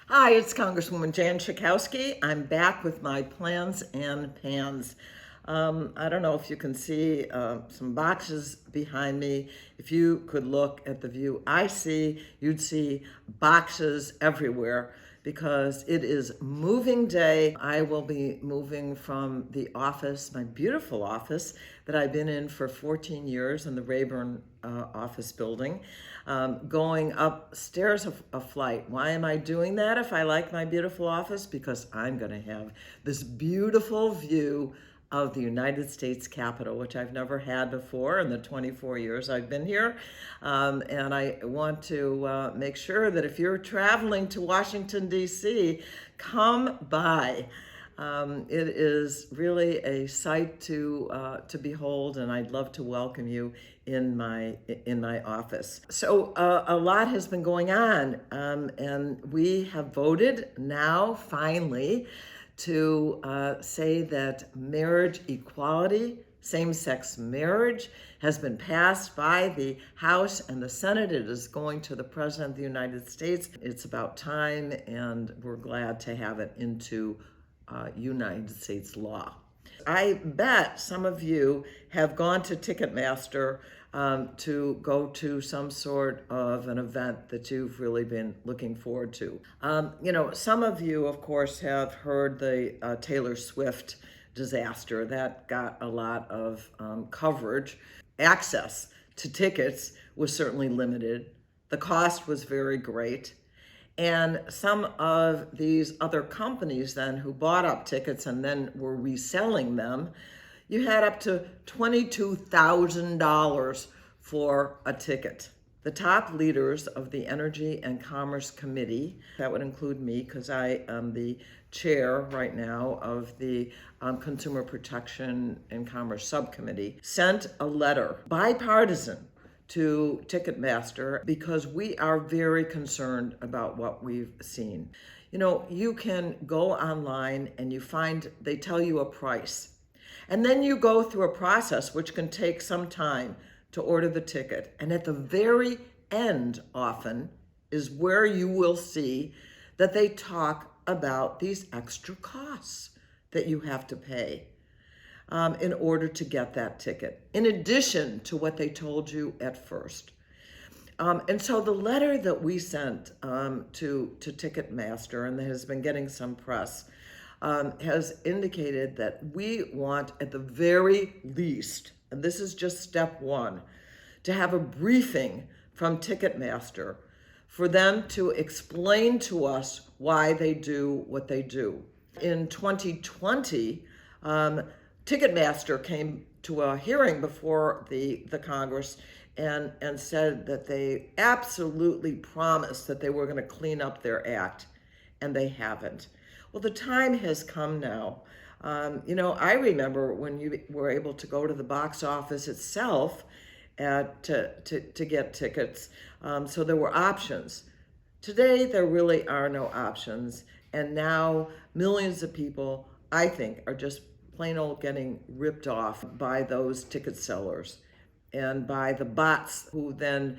Hi, it's Congresswoman Jan Schakowsky. I'm back with my plans and pans. I don't know if you can see some boxes behind me. If you could look at the view I see, you'd see boxes everywhere because it is moving day. I will be moving from the office, my beautiful office that I've been in for 14 years in the Rayburn Office Building, going upstairs a flight. Why am I doing that if I like my beautiful office? Because I'm going to have this beautiful view of the United States Capitol, which I've never had before in the 24 years I've been here. And I want to make sure that if you're traveling to Washington, D.C., come by. It is really a sight to behold, and I'd love to welcome you in my office. So a lot has been going on, and we have voted now finally to say that marriage equality, same-sex marriage, has been passed by the House and the Senate. It is going to the President of the United States. It's about time, and we're glad to have it into United States law. I bet some of you have gone to Ticketmaster to go to some sort of an event that you've really been looking forward to. Some of you, of course, have heard the Taylor Swift disaster. That got a lot of coverage. Access to tickets was certainly limited. The cost was very great. And some of these other companies then who bought up tickets and then were reselling them, you had up to $22,000 for a ticket. The top leaders of the Energy and Commerce Committee, that would include me because I am the chair right now of the Consumer Protection and Commerce Subcommittee, sent a letter, bipartisan, to Ticketmaster because we are very concerned about what we've seen. You can go online and they tell you a price. And then you go through a process which can take some time to order the ticket. And at the very end, often, is where you will see that they talk about these extra costs that you have to pay in order to get that ticket, in addition to what they told you at first. And so the letter that we sent to Ticketmaster, and that has been getting some press, has indicated that we want, at the very least, and this is just step one, to have a briefing from Ticketmaster for them to explain to us why they do what they do. In 2020, Ticketmaster came to a hearing before the Congress and said that they absolutely promised that they were going to clean up their act, and they haven't. Well, the time has come now. I remember when you were able to go to the box office itself to get tickets, so there were options. Today, there really are no options, and now millions of people, I think, are just plain old getting ripped off by those ticket sellers and by the bots who then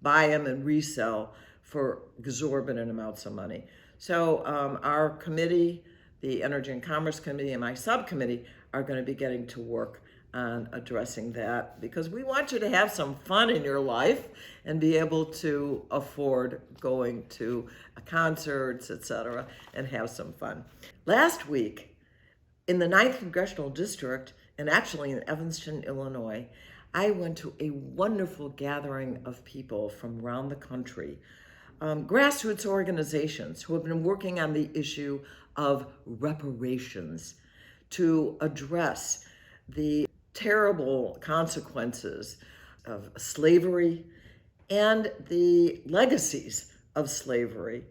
buy them and resell for exorbitant amounts of money. So our committee, the Energy and Commerce Committee, and my subcommittee are going to be getting to work on addressing that because we want you to have some fun in your life and be able to afford going to concerts, etc., and have some fun. Last week, in the 9th Congressional District, and actually in Evanston, Illinois, I went to a wonderful gathering of people from around the country, grassroots organizations who have been working on the issue of reparations to address the terrible consequences of slavery and the legacies of slavery,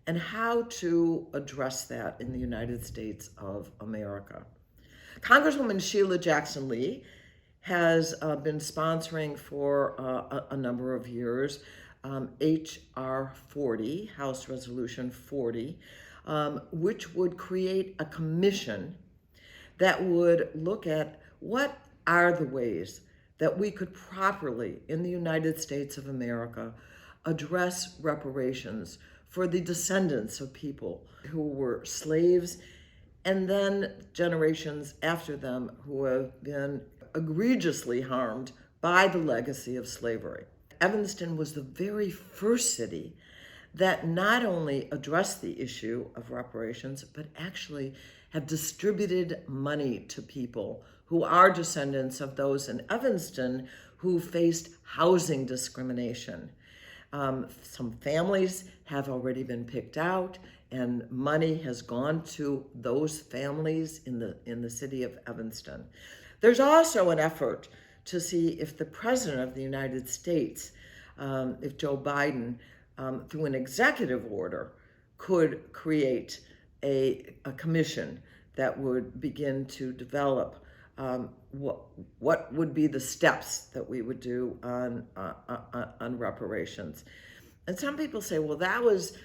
and how to address that in the United States of America. Congresswoman Sheila Jackson Lee has been sponsoring for a number of years H.R. 40, House Resolution 40, which would create a commission that would look at what are the ways that we could properly, in the United States of America, address reparations for the descendants of people who were slaves, and then generations after them who have been egregiously harmed by the legacy of slavery. Evanston was the very first city that not only addressed the issue of reparations, but actually have distributed money to people who are descendants of those in Evanston who faced housing discrimination. Some families have already been picked out, and money has gone to those families in the city of Evanston. There's also an effort to see if the President of the United States, if Joe Biden, through an executive order, could create a commission that would begin to develop what would be the steps that we would do on reparations. And some people say, well, that was,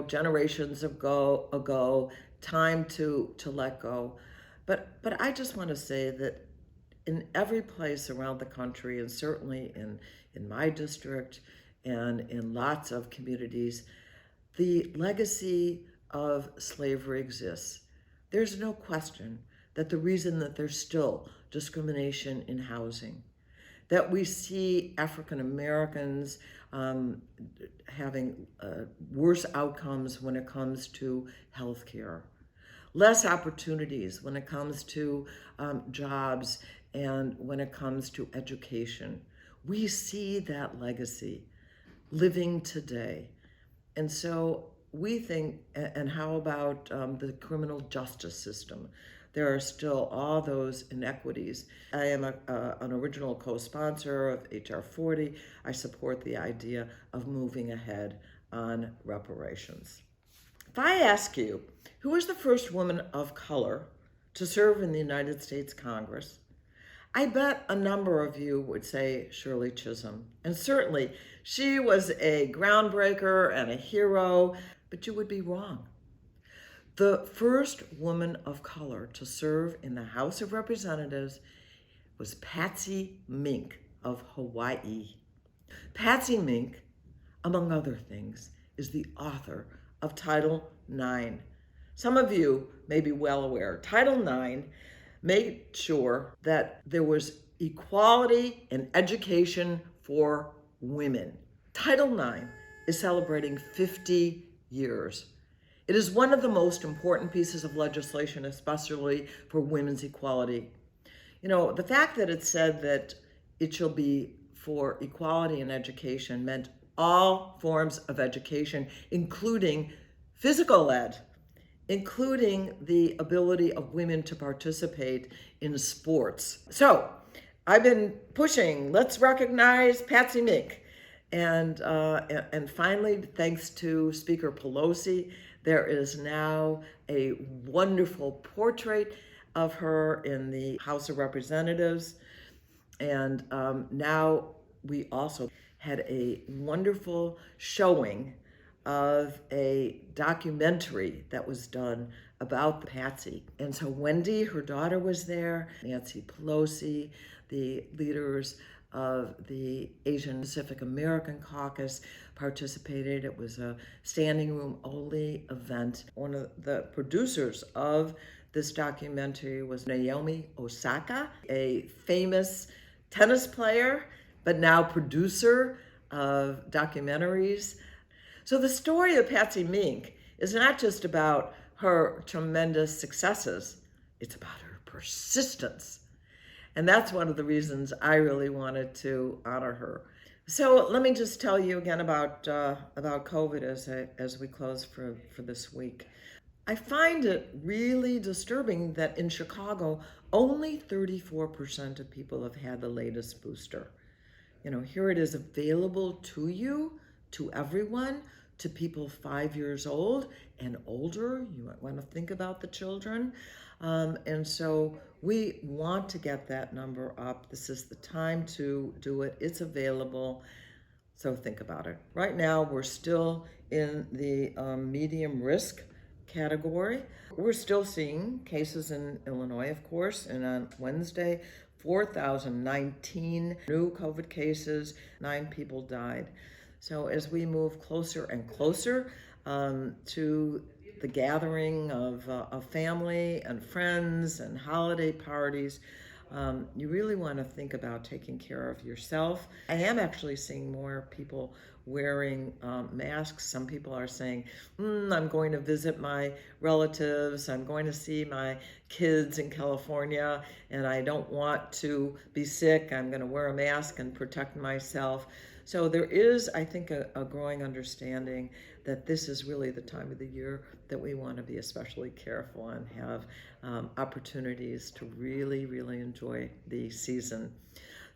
generations ago, time to let go. But I just want to say that in every place around the country, and certainly in my district and in lots of communities, the legacy of slavery exists. There's no question that the reason that there's still discrimination in housing, that we see African Americans having worse outcomes when it comes to health care, less opportunities when it comes to jobs and when it comes to education. We see that legacy living today. And so we think, and how about the criminal justice system? There are still all those inequities. I am an original co-sponsor of HR 40. I support the idea of moving ahead on reparations. If I ask you, who was the first woman of color to serve in the United States Congress, I bet a number of you would say Shirley Chisholm. And certainly, she was a groundbreaker and a hero, but you would be wrong. The first woman of color to serve in the House of Representatives was Patsy Mink of Hawaii. Patsy Mink, among other things, is the author of Title IX. Some of you may be well aware. Title IX made sure that there was equality in education for women. Title IX is celebrating 50 years. It is one of the most important pieces of legislation, especially for women's equality. The fact that it said that it shall be for equality in education meant all forms of education, including physical ed, including the ability of women to participate in sports. So I've been pushing, let's recognize Patsy Mink. And finally, thanks to Speaker Pelosi, there is now a wonderful portrait of her in the House of Representatives. And now we also had a wonderful showing of a documentary that was done about Patsy. And so Wendy, her daughter, was there, Nancy Pelosi, the leaders of the Asian Pacific American Caucus participated. It was a standing room only event. One of the producers of this documentary was Naomi Osaka, a famous tennis player, but now producer of documentaries. So the story of Patsy Mink is not just about her tremendous successes, it's about her persistence. And that's one of the reasons I really wanted to honor her. So let me just tell you again about COVID as we close for this week. I find it really disturbing that in Chicago, only 34% of people have had the latest booster. Here it is available to you, to everyone, to people 5 years old and older. You might want to think about the children. And so we want to get that number up. This is the time to do it. It's available. So think about it. Right now, we're still in the medium risk category. We're still seeing cases in Illinois, of course, and on Wednesday, 4,019 new COVID cases, 9 people died. So as we move closer and closer to the gathering of family and friends and holiday parties. You really want to think about taking care of yourself. I am actually seeing more people wearing masks. Some people are saying, I'm going to visit my relatives, I'm going to see my kids in California, and I don't want to be sick. I'm going to wear a mask and protect myself. So there is, I think, a growing understanding that this is really the time of the year that we want to be especially careful and have opportunities to really, really enjoy the season.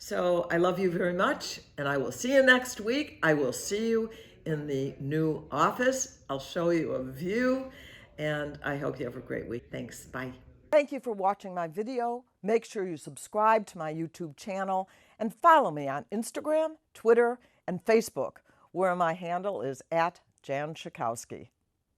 So I love you very much, and I will see you next week. I will see you in the new office. I'll show you a view, and I hope you have a great week. Thanks. Bye. Thank you for watching my video. Make sure you subscribe to my YouTube channel and follow me on Instagram, Twitter, and Facebook, where my handle is @Jan Schakowsky.